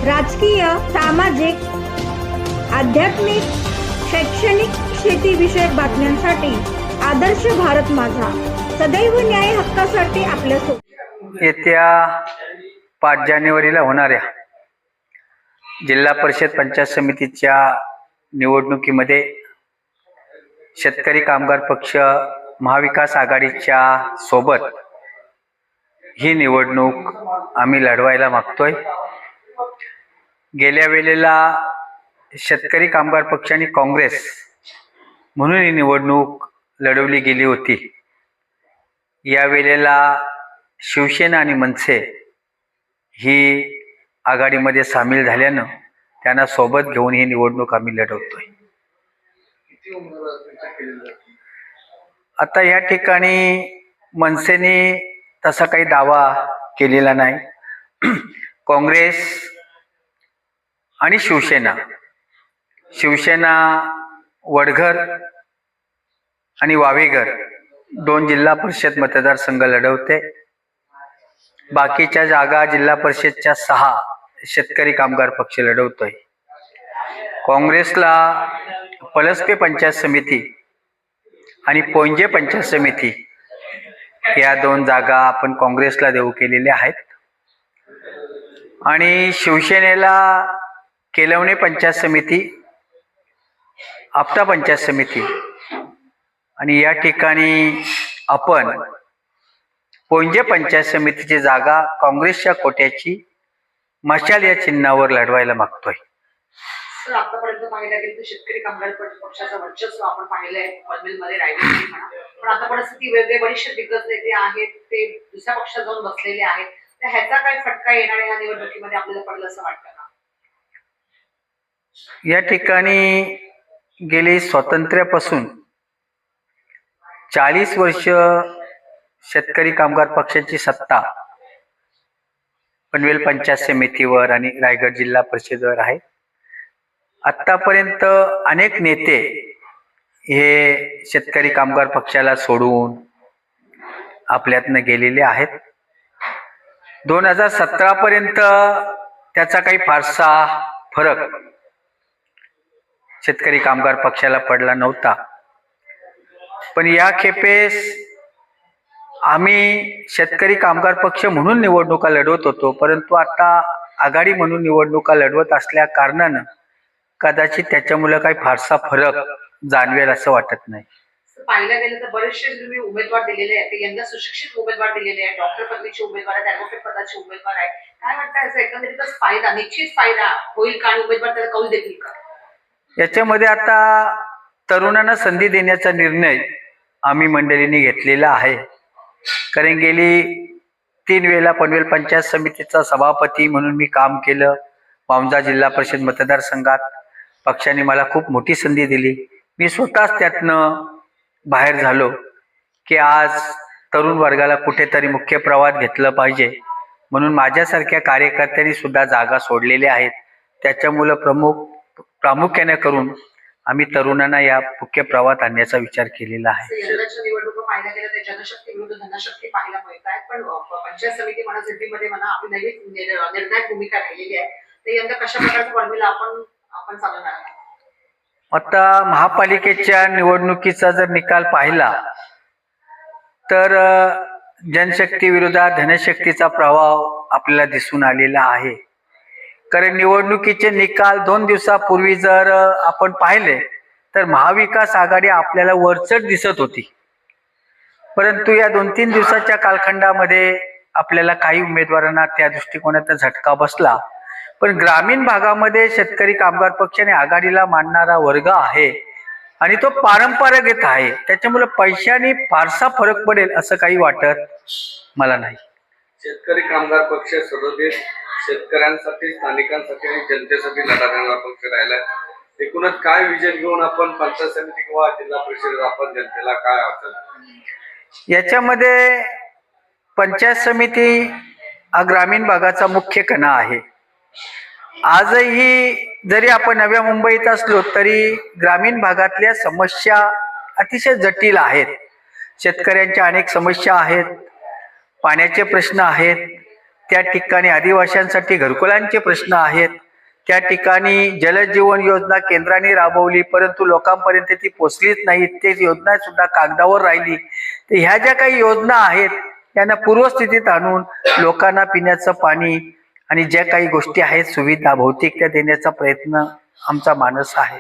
राजकीय, सामाजिक, आध्यात्मिक, शैक्षणिक, शेतीविषयक बातम्यांसाठी आदर्श भारत माझा सदैव न्याय हक्कासाठी आपल्यासोबत। येत्या 5 जानेवारीला होणाऱ्या जिल्हा परिषद पंचायत समितीच्या निवडणुकीमध्ये शेतकरी कामगार पक्ष महाविकास आघाडीच्या सोबत ही निवडणूक आम्ही लढवायला मागतोय। गेल्या वेळेला शेतकरी कामगार पक्ष आणि काँग्रेस म्हणून ही निवडणूक लढवली गेली होती। या वेळेला शिवसेना आणि मनसे ही आघाडीमध्ये सामील झाल्यानं त्यांना सोबत घेऊन ही निवडणूक आम्ही लढवतोय। आता या ठिकाणी मनसेने तसा काही दावा केलेला नाही। काँग्रेस आणि शिवसेना वडघर आणि वावेघर 2 जिल्हा परिषद मतदारसंघ लढवते। बाकीच्या जागा जिल्हा परिषदच्या 6 शेतकरी कामगार पक्ष लढवतोय। काँग्रेसला पलसपे पंचायत समिती आणि पोंजे पंचायत समिती या 2 जागा आपण काँग्रेसला देऊ केलेल्या आहेत आणि शिवसेनेला केलवणे पंचायत समिती, आपटा पंचायत समिती आणि या ठिकाणी आपण पोंजे पंचायत समितीची जागा काँग्रेसच्या कोट्याची मशाल या चिन्हावर लढवायला मागतोय। सर, आतापर्यंत पाहायला गेलं तर शेतकरी कामगार पक्षाचं वर्चस्व आपण पाहिलंय पनवेलमध्ये रायगडमध्ये म्हणा, पण आता परिस्थिती वेगळे बरेचसे दिग्गज नेते आहेत ते दुसऱ्या पक्षात जाऊन बसलेले आहेत, तर ह्याचा काय फटका येणाऱ्या ह्या निवडणुकीमध्ये आपल्याला पडलं असं वाटतं का? या ठिकाणी गेली स्वातंत्र्यापासून 40 वर्ष शेतकरी कामगार पक्षाची सत्ता पनवेल पंचायत समितीवर आणि रायगड जिल्हा परिषदेवर आहे। आतापर्यंत अनेक नेते हे शेतकरी कामगार पक्षाला सोडून आपल्यातनं गेलेले आहेत। 2017 पर्यंत त्याचा काही फारसा फरक शेतकरी कामगार पक्षाला पडला नव्हता, पण या खेपेस आम्ही शेतकरी कामगार पक्ष म्हणून निवडणुका लढवत होतो, परंतु आता आघाडी म्हणून निवडणुका लढवत असल्या कारणानं कदाचित त्याच्यामुळे काही फारसा फरक जाणवेल असं वाटत नाही। पाहिलं गेलं तर बरेचसे तुम्ही उमेदवार दिलेले आहेत, यंदा सुशिक्षित उमेदवार दिलेले आहेत, डॉक्टर पदवीचे उमेदवार आहेत, ॲडव्होकेट पदाचे उमेदवार आहेत, काय वाटतं याचा एकंदरीतच फायदा, निश्चित फायदा होईल का आणि उमेदवार त्याला कौल देतील का? याच्यामध्ये आता तरुणांना संधी देण्याचा निर्णय आम्ही मंडळींनी घेतलेला आहे, कारण गेली 3 वेळेला पनवेल पंचायत समितीचा सभापती म्हणून मी काम केलं। मौंजा जिल्हा परिषद मतदारसंघात पक्षाने मला खूप मोठी संधी दिली, मी स्वतःच त्यातनं बाहेर झालो की आज तरुण वर्गाला कुठेतरी मुख्य प्रवाहात घेतलं पाहिजे, म्हणून माझ्यासारख्या कार्यकर्त्यांनी सुद्धा जागा सोडलेल्या आहेत। त्याच्यामुळं प्रामुख्याने करून आम्ही तरुणांना या मुख्य प्रवाहात आणण्याचा विचार केलेला आहे। यंदाच्या निवडणुका पाहायला गेलं तर जनशक्ती विरुद्ध धनशक्ती पाहायला मिळत आहेत, पण पंचायत समिती म्हणा, सिटीमध्ये म्हणा, आपली नवीन निर्णायक भूमिका राहिलेली आहे, तर यंदा कशा प्रकारचं फॉर्म्युला आपण चालवणार आहात? आता महापालिकेच्या निवडणुकीचा जर निकाल पाहिला तर जनशक्ती विरोधात धनशक्तीचा प्रभाव आपल्याला दिसून आलेला आहे, कारण निवडणुकीचे निकाल 2 दिवसापूर्वी जर आपण पाहिले तर महाविकास आघाडी आपल्याला वरचढ दिसत होती, परंतु या 2-3 दिवसाच्या कालखंडामध्ये आपल्याला काही उमेदवारांना त्या दृष्टिकोनाचा झटका बसला। पण ग्रामीण भागामध्ये शेतकरी कामगार पक्षाने आघाडीला मानणारा वर्ग आहे आणि तो पारंपरिक आहे, त्याच्यामुळे पैशाने फारसा फरक पडेल असं काही वाटत मला नाही। शेतकरी कामगार पक्ष सदोदित शेतकऱ्यांसाठी, स्थानिकांसाठी आणि जनतेसाठी लढा देणारा पक्ष राहिला। एकूणच काय विजन घेऊन आपण पंचायत समिती किंवा जिल्हा परिषद आपण जनतेला काय वाटतं? याच्यामध्ये पंचायत समिती हा ग्रामीण भागाचा मुख्य कणा आहे। आजही जरी आपण नव्या मुंबईत असलो तरी ग्रामीण भागातल्या समस्या अतिशय जटिल आहेत। शेतकऱ्यांच्या अनेक समस्या आहेत, पाण्याचे प्रश्न आहेत, त्या ठिकाणी आदिवासींसाठी घरकुलांचे प्रश्न आहेत, त्या ठिकाणी जलजीवन योजना केंद्राने राबवली परंतु लोकांपर्यंत ती पोचलीच नाही, ते योजना सुद्धा कागदावर राहिली. तर ह्या ज्या काही योजना आहेत त्यांना पूर्वस्थितीत आणून लोकांना पिण्याचं पाणी आणि ज्या काही गोष्टी आहेत सुविधा भौतिक त्या देण्याचा प्रयत्न आमचा मानस आहे.